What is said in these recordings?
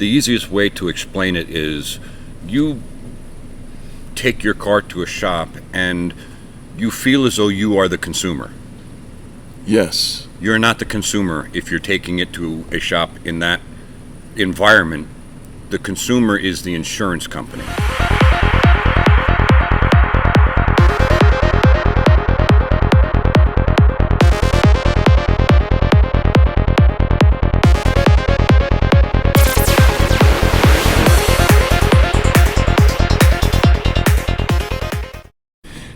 the easiest way to explain it is you take your car to a shop and you feel as though you are the consumer. Yes. You're not the consumer if you're taking it to a shop in that environment. The consumer is the insurance company.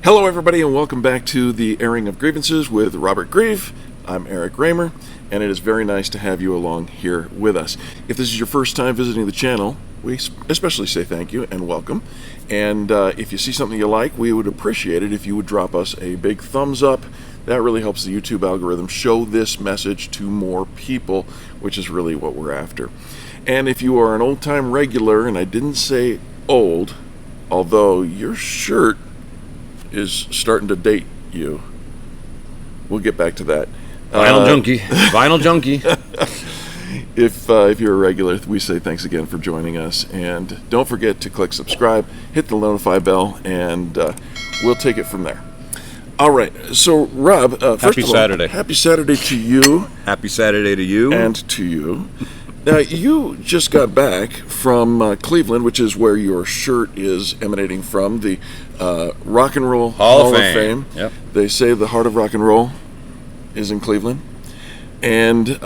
Hello everybody and welcome back to the airing of grievances with Robert Grieve. I'm Eric Reamer and it is very nice to have you along here with us. If this is your first time visiting the channel, we especially say thank you and welcome. And if you see something you like, we would appreciate it if you would drop us a big thumbs up. That really helps the YouTube algorithm show this message to more people, which is really what we're after. And if you are an old-time regular, and I didn't say old, although your shirt is starting to date you. We'll get back to that. Vinyl junkie. Vinyl junkie. If you're a regular, we say thanks again for joining us. And don't forget to click subscribe, hit the notify bell, and we'll take it from there. All right. So, Rob, first of all, Saturday. Happy Saturday to you. Happy Saturday to you. And to you. Now, you just got back from Cleveland, which is where your shirt is emanating from, the Rock and Roll Hall of Fame. Yep. They say the heart of rock and roll is in Cleveland. And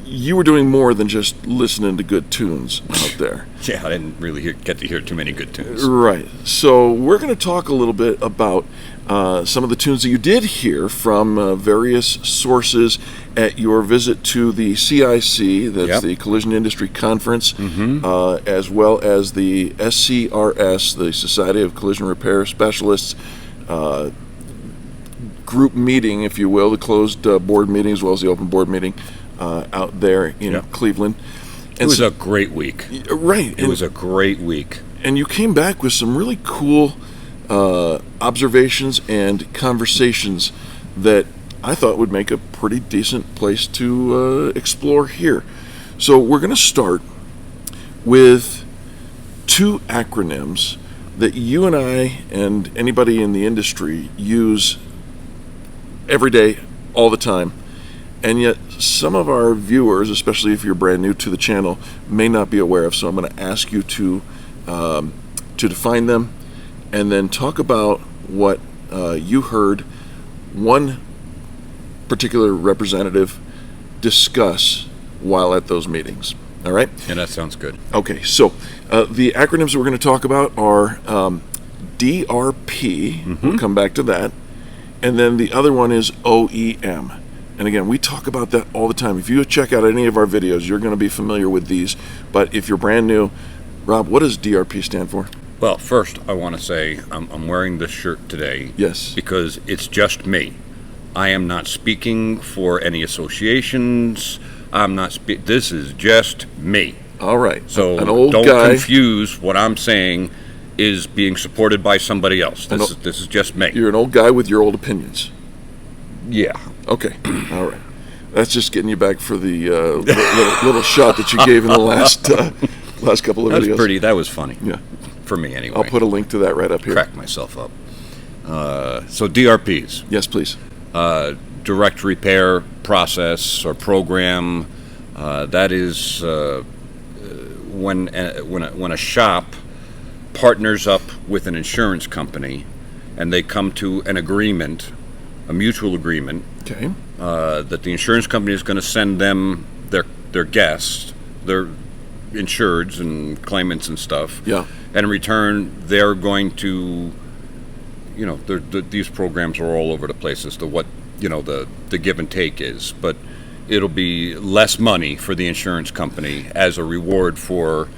you were doing more than just listening to good tunes out there. Yeah, I didn't really get to hear too many good tunes. Right. So we're going to talk a little bit about some of the tunes that you did hear from various sources at your visit to the CIC, that's the Collision Industry Conference, as well as the SCRS, the Society of Collision Repair Specialists, group meeting, if you will, the closed board meeting as well as the open board meeting out there in Cleveland. And it was a great week. Right. It was a great week. And you came back with some really cool observations and conversations that I thought would make a pretty decent place to explore here. So we're going to start with two acronyms that you and I and anybody in the industry use every day, all the time. And yet some of our viewers, especially if you're brand new to the channel, may not be aware of. So I'm going to ask you to define them and then talk about what you heard one particular representative discuss while at those meetings. All right? Yeah, that sounds good. Okay, so the acronyms that we're going to talk about are DRP. We'll come back to that. And then the other one is OEM. And again, we talk about that all the time. If you check out any of our videos, you're going to be familiar with these. But if you're brand new, Rob, what does DRP stand for? Well, first, I want to say I'm wearing this shirt today. Yes. Because it's just me. I am not speaking for any associations. I'm not this is just me. All right. So an old don't guy. confuse what I'm saying is being supported by somebody else. This is just me. You're an old guy with your old opinions. Yeah. Okay. All right. That's just getting you back for the little shot that you gave in the last couple of videos. That was funny. Yeah. For me, anyway. I'll put a link to that right up here. Crack myself up. So DRPs. Yes, please. Direct repair process or program. That is when a shop partners up with an insurance company and they come to an agreement, a mutual agreement, that the insurance company is going to send them their guests, their insureds and claimants and stuff. Yeah. And in return, they're going to, these programs are all over the place as to what, the give and take is. But it'll be less money for the insurance company as a reward for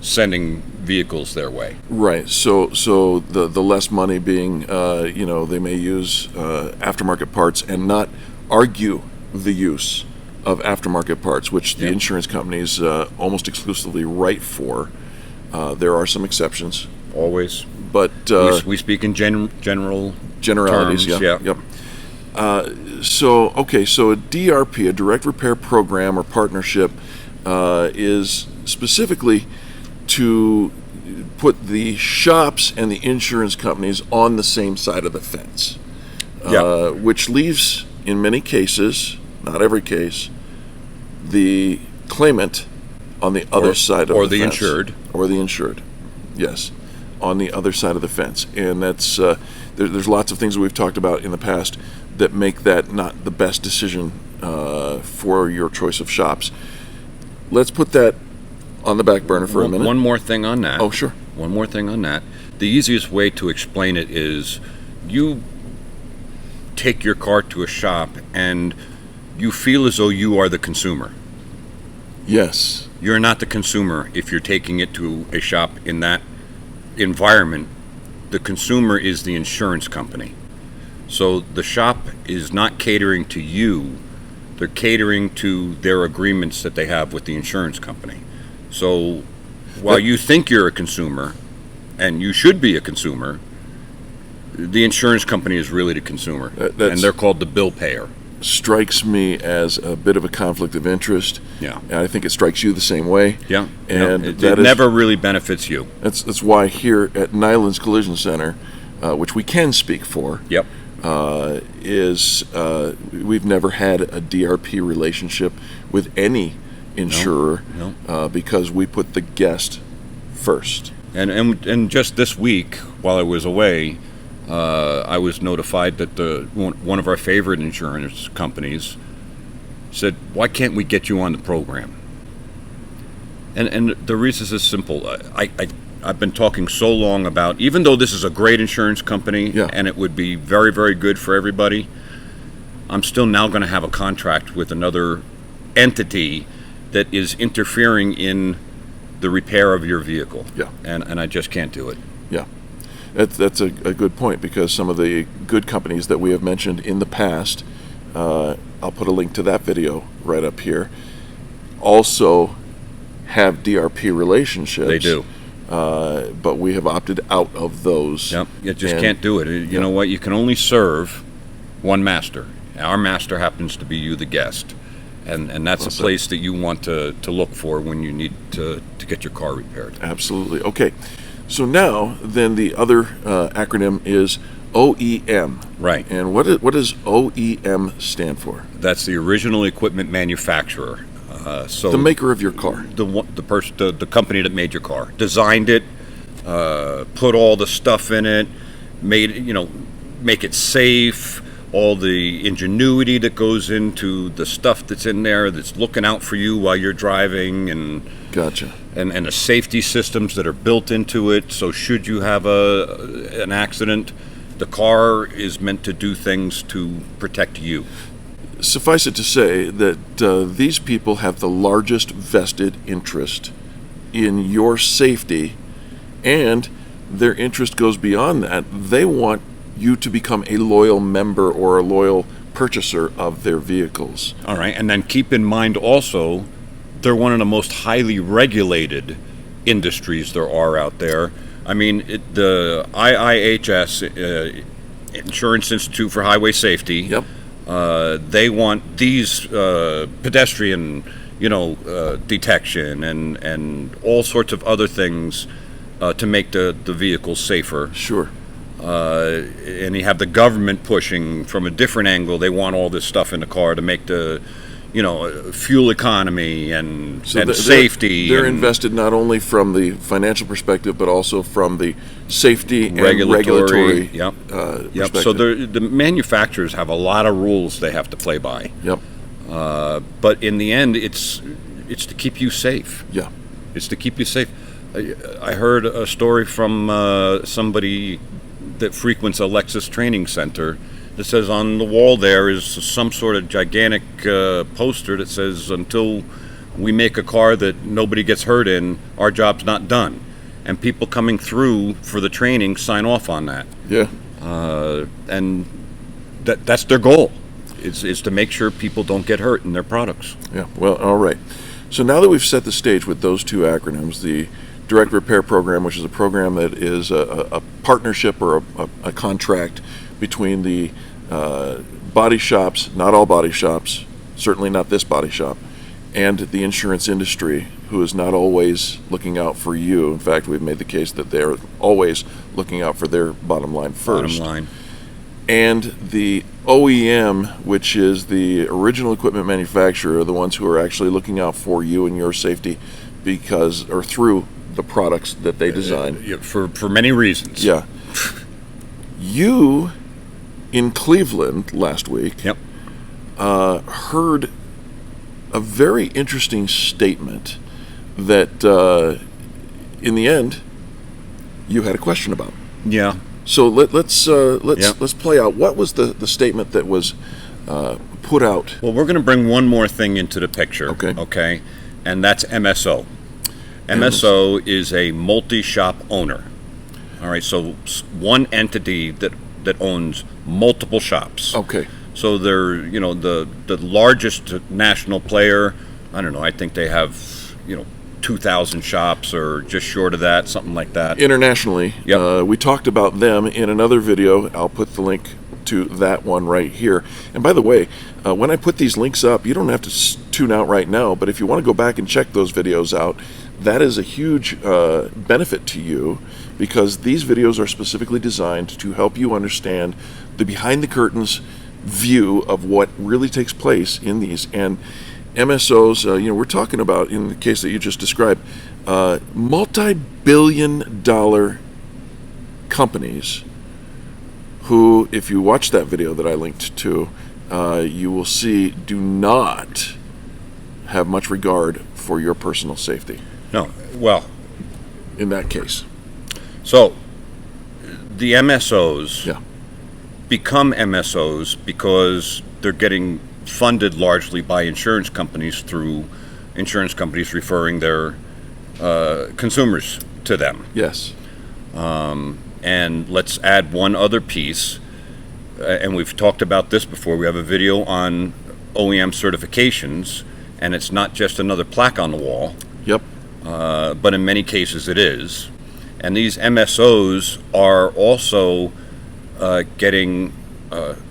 sending vehicles their way. Right. So the less money being, they may use aftermarket parts and not argue the use of aftermarket parts, which the insurance companies almost exclusively write for. There are some exceptions. Always. But we speak in generalities. Terms, Yep. So a DRP, a direct repair program or partnership, is specifically to put the shops and the insurance companies on the same side of the fence, which leaves, in many cases, not every case, the claimant on the other side of the fence. Or the insured. Or the insured, yes, on the other side of the fence. And that's there's lots of things that we've talked about in the past that make that not the best decision for your choice of shops. Let's put that on the back burner for a minute. One more thing on that. Oh, sure. One more thing on that. The easiest way to explain it is you take your car to a shop and you feel as though you are the consumer. Yes. You're not the consumer if you're taking it to a shop in that environment. The consumer is the insurance company. So the shop is not catering to you. They're catering to their agreements that they have with the insurance company. So while you think you're a consumer, and you should be a consumer, the insurance company is really the consumer, and they're called the bill payer. Strikes me as a bit of a conflict of interest. Yeah. And I think it strikes you the same way. Yeah. And it never really benefits you. That's why here at Nylund's Collision Center, which we can speak for, Yep. We've never had a DRP relationship with any insurer. No. Because we put the guest first. And just this week, while I was away, I was notified that one of our favorite insurance companies said, "Why can't we get you on the program?" And the reason is simple. I've been talking so long about, even though this is a great insurance company, and it would be very, very good for everybody, I'm still now going to have a contract with another entity that is interfering in the repair of your vehicle. Yeah. And I just can't do it. Yeah. That's a good point, because some of the good companies that we have mentioned in the past, I'll put a link to that video right up here, also have DRP relationships. They do. But we have opted out of those. Yep. You just can't do it. You know what? You can only serve one master. Our master happens to be you, the guest. And that's a place that you want to look for when you need to get your car repaired. Absolutely. Okay. So now, then, the other acronym is OEM. Right. And what does OEM stand for? That's the original equipment manufacturer. So the maker of your car. The company that made your car, designed it, put all the stuff in it, make it safe. All the ingenuity that goes into the stuff that's in there, that's looking out for you while you're driving, and gotcha. And the safety systems that are built into it. So should you have an accident, the car is meant to do things to protect you. Suffice it to say that these people have the largest vested interest in your safety, and their interest goes beyond that. They want you to become a loyal member or a loyal purchaser of their vehicles. All right, and then keep in mind also, they're one of the most highly regulated industries there are out there. I mean, the IIHS, Insurance Institute for Highway Safety, yep. They want these pedestrian, detection and all sorts of other things to make the vehicles safer. Sure. And you have the government pushing from a different angle. They want all this stuff in the car to make the, fuel economy and safety. They're invested not only from the financial perspective, but also from the safety and regulatory Yep. perspective. So the manufacturers have a lot of rules they have to play by. Yep. But in the end, it's to keep you safe. Yeah. It's to keep you safe. I heard a story from somebody that frequents a Lexus training center that says on the wall there is some sort of gigantic poster that says, "Until we make a car that nobody gets hurt in, our job's not done." And people coming through for the training sign off on that. Yeah. And that's their goal, is to make sure people don't get hurt in their products. Yeah. Well, all right. So now that we've set the stage with those two acronyms, the Direct Repair Program, which is a program that is a partnership or a contract between the body shops, not all body shops, certainly not this body shop, and the insurance industry who is not always looking out for you. In fact, we've made the case that they're always looking out for their bottom line first. Bottom line. And the OEM, which is the original equipment manufacturer, are the ones who are actually looking out for you and your safety through the products that they design. Yeah, for many reasons. Yeah. You, in Cleveland last week, Yep. heard a very interesting statement that, in the end, you had a question about. Yeah. So let's play out. What was the statement that was put out? Well, we're going to bring one more thing into the picture. Okay. Okay. And that's MSO. MSO is a multi-shop owner. All right. So one entity that owns multiple shops. Okay. So they're, the largest national player. I don't know. I think they have, 2,000 shops or just short of that, something like that. Internationally, Yep. We talked about them in another video. I'll put the link to that one right here. And by the way, when I put these links up, you don't have to tune out right now, but if you want to go back and check those videos out, that is a huge benefit to you, because these videos are specifically designed to help you understand the behind the curtains view of what really takes place in these. And MSOs, we're talking about, in the case that you just described, multi-billion-dollar companies who, if you watch that video that I linked to, you will see do not have much regard for your personal safety. No. Well, In that case. so the MSOs Yeah. become MSOs because they're getting funded largely by insurance companies through insurance companies referring their consumers to them. Yes. And let's add one other piece, and we've talked about this before. We have a video on OEM certifications, and it's not just another plaque on the wall, Yep. but in many cases it is. And these MSOs are also getting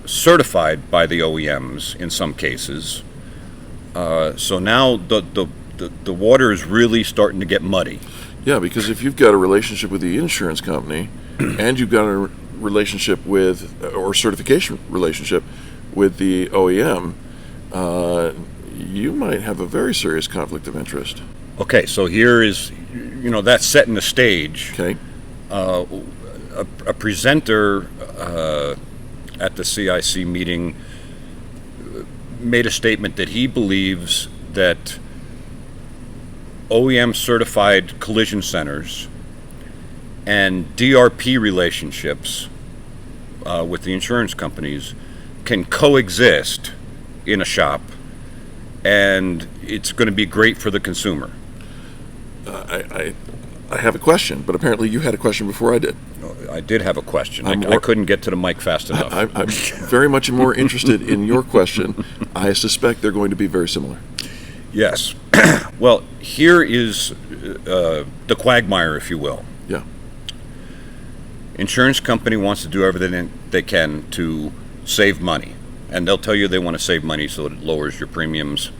certified by the OEMs in some cases. So now the water is really starting to get muddy. Yeah, because if you've got a relationship with the insurance company and you've got a relationship with, or certification relationship with the OEM, you might have a very serious conflict of interest. Okay, so here is, that's setting the stage. Okay. A presenter at the CIC meeting made a statement that he believes that OEM certified collision centers and DRP relationships with the insurance companies can coexist in a shop, and it's going to be great for the consumer. I have a question, but apparently you had a question before I did. I did have a question. I couldn't get to the mic fast enough. I'm very much more interested in your question. I suspect they're going to be very similar. Yes. Well, here is the quagmire, if you will. Yeah. Insurance company wants to do everything they can to save money, and they'll tell you they want to save money so that it lowers your premiums.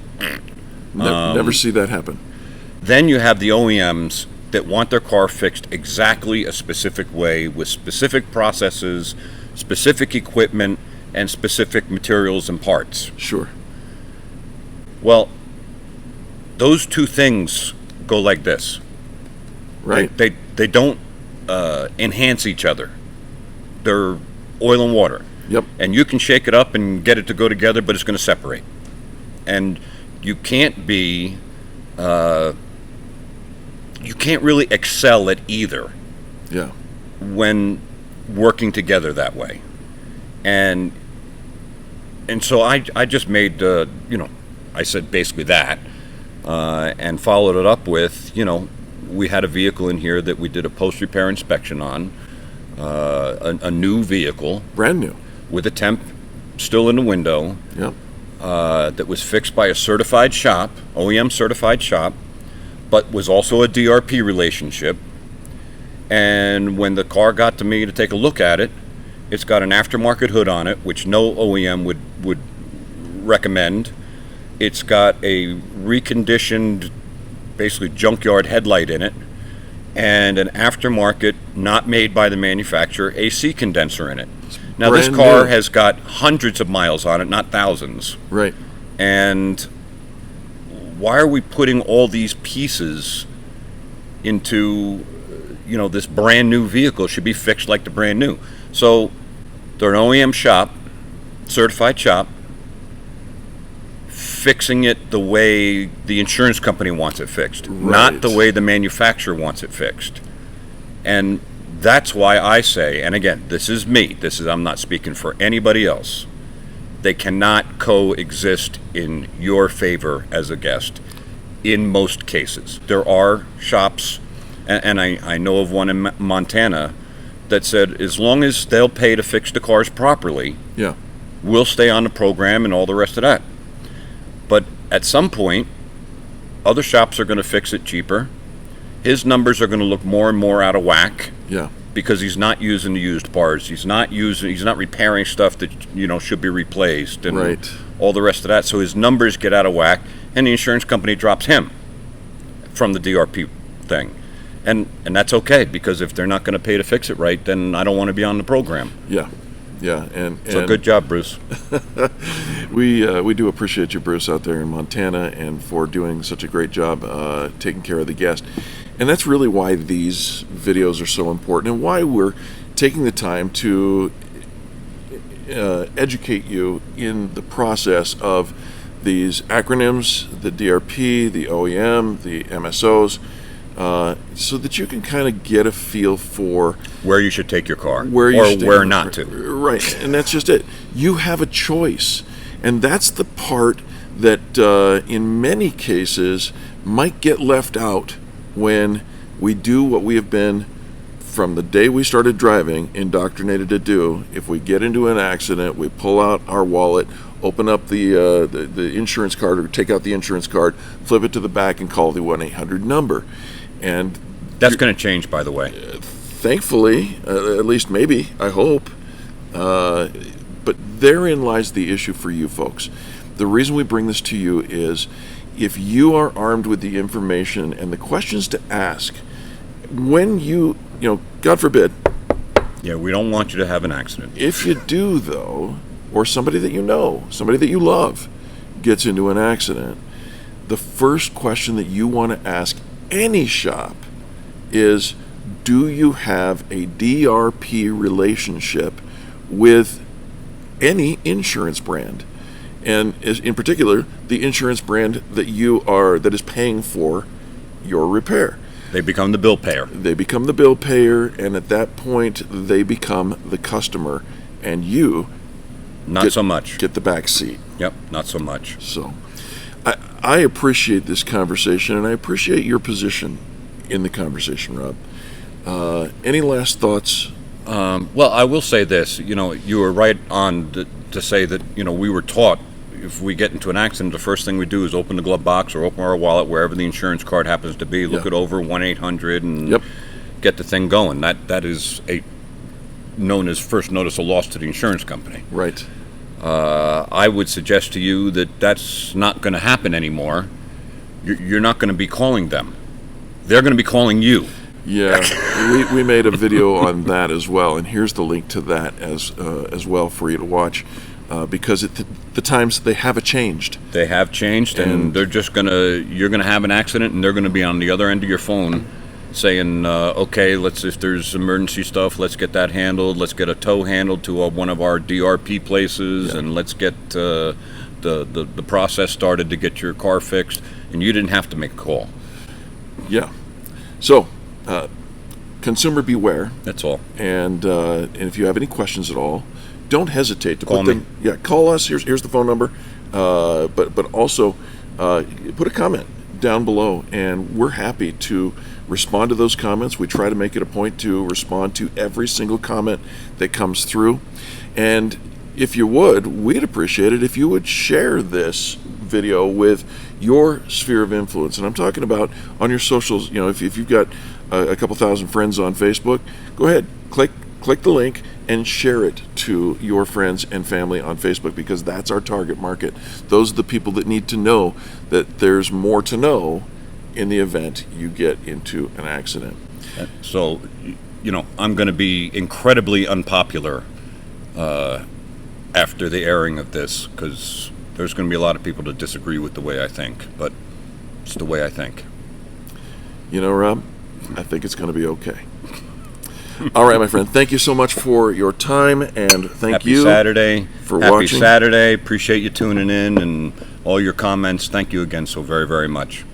Never see that happen. Then you have the OEMs that want their car fixed exactly a specific way with specific processes, specific equipment, and specific materials and parts. Sure. Well, those two things go like this. Right. They don't enhance each other. They're oil and water. Yep. And you can shake it up and get it to go together, but it's going to separate. And you can't be, you can't really excel at either. Yeah. When working together that way. And so I just made, I said basically that, and followed it up with, we had a vehicle in here that we did a post-repair inspection on, a new vehicle. Brand new. With a temp still in the window. Yep. That was fixed by a certified shop, OEM certified shop, but was also a DRP relationship. And when the car got to me to take a look at it, it's got an aftermarket hood on it, which no OEM would recommend. It's got a reconditioned basically junkyard headlight in it, and an aftermarket, not made by the manufacturer, AC condenser in it. Now, this Brand car new. has got hundreds of miles on it, not thousands. Right. And why are we putting all these pieces into, this brand new vehicle? Should be fixed like the brand new. So they're an OEM shop, certified shop, fixing it the way the insurance company wants it fixed, not the way the manufacturer wants it fixed. And that's why I say, and again, this is me, I'm not speaking for anybody else, they cannot coexist in your favor as a guest in most cases. There are shops, and I know of one in Montana that said as long as they'll pay to fix the cars properly, Yeah. we'll stay on the program and all the rest of that. But at some point, other shops are going to fix it cheaper. His numbers are going to look more and more out of whack. Yeah. Because he's not using the used parts. He's not repairing stuff that should be replaced and Right. all the rest of that. So his numbers get out of whack, and the insurance company drops him from the DRP thing. And that's okay, because if they're not going to pay to fix it right, then I don't want to be on the program. Yeah. Yeah. And So good job, Bruce. we do appreciate you, Bruce, out there in Montana, and for doing such a great job taking care of the guest. And that's really why these videos are so important, and why we're taking the time to educate you in the process of these acronyms, the DRP, the OEM, the MSOs, so that you can kind of get a feel for Where you should take your car, where you or should where not to. Right, and that's just it. You have a choice, and that's the part that in many cases might get left out when we do what we have been, from the day we started driving, indoctrinated to do. If we get into an accident, we pull out our wallet, open up the insurance card, or take out the insurance card, flip it to the back, and call the 1-800 number. And That's going to change, by the way. thankfully, at least maybe, I hope, but therein lies the issue for you folks. The reason we bring this to you is, if you are armed with the information and the questions to ask, when you God forbid, Yeah, we don't want you to have an accident. if you do though, or somebody that you know, somebody that you love gets into an accident, the first question that you want to ask any shop is, do you have a DRP relationship with any insurance brand? And in particular, the insurance brand that is paying for your repair. They become the bill payer. They become the bill payer, and at that point, they become the customer, and you Not so much. get the back seat. Yep, not so much. So I appreciate this conversation, and I appreciate your position in the conversation, Rob. Any last thoughts? Well, I will say this. You were right on to say that, we were taught, if we get into an accident, the first thing we do is open the glove box or open our wallet, wherever the insurance card happens to be, look it over, 1-800, and get the thing going. That is known as first notice of loss to the insurance company. Right. I would suggest to you that that's not going to happen anymore. You're not going to be calling them. They're going to be calling you. Yeah, we made a video on that as well, and here's the link to that as well for you to watch, because the times they have changed. They have changed, and they're just you're gonna have an accident, and they're gonna be on the other end of your phone, saying, "Okay, if there's emergency stuff, let's get that handled. Let's get a tow handled to one of our DRP places, and let's get the process started to get your car fixed." And you didn't have to make a call. Yeah. So, consumer beware. That's all. And if you have any questions at all, don't hesitate to Call put them. me. Yeah, call us. Here's the phone number. But also put a comment down below, and we're happy to respond to those comments. We try to make it a point to respond to every single comment that comes through. And if you would, we'd appreciate it if you would share this video with your sphere of influence. And I'm talking about on your socials. If you've got a couple thousand friends on Facebook, go ahead, click the link and share it to your friends and family on Facebook, because that's our target market. Those are the people that need to know that there's more to know in the event you get into an accident. So, I'm going to be incredibly unpopular after the airing of this, because there's going to be a lot of people that disagree with the way I think, but it's the way I think. Rob, I think it's going to be okay. All right, my friend. Thank you so much for your time, and thank you Saturday. for Happy watching. Saturday. Appreciate you tuning in and all your comments. Thank you again so very, very much.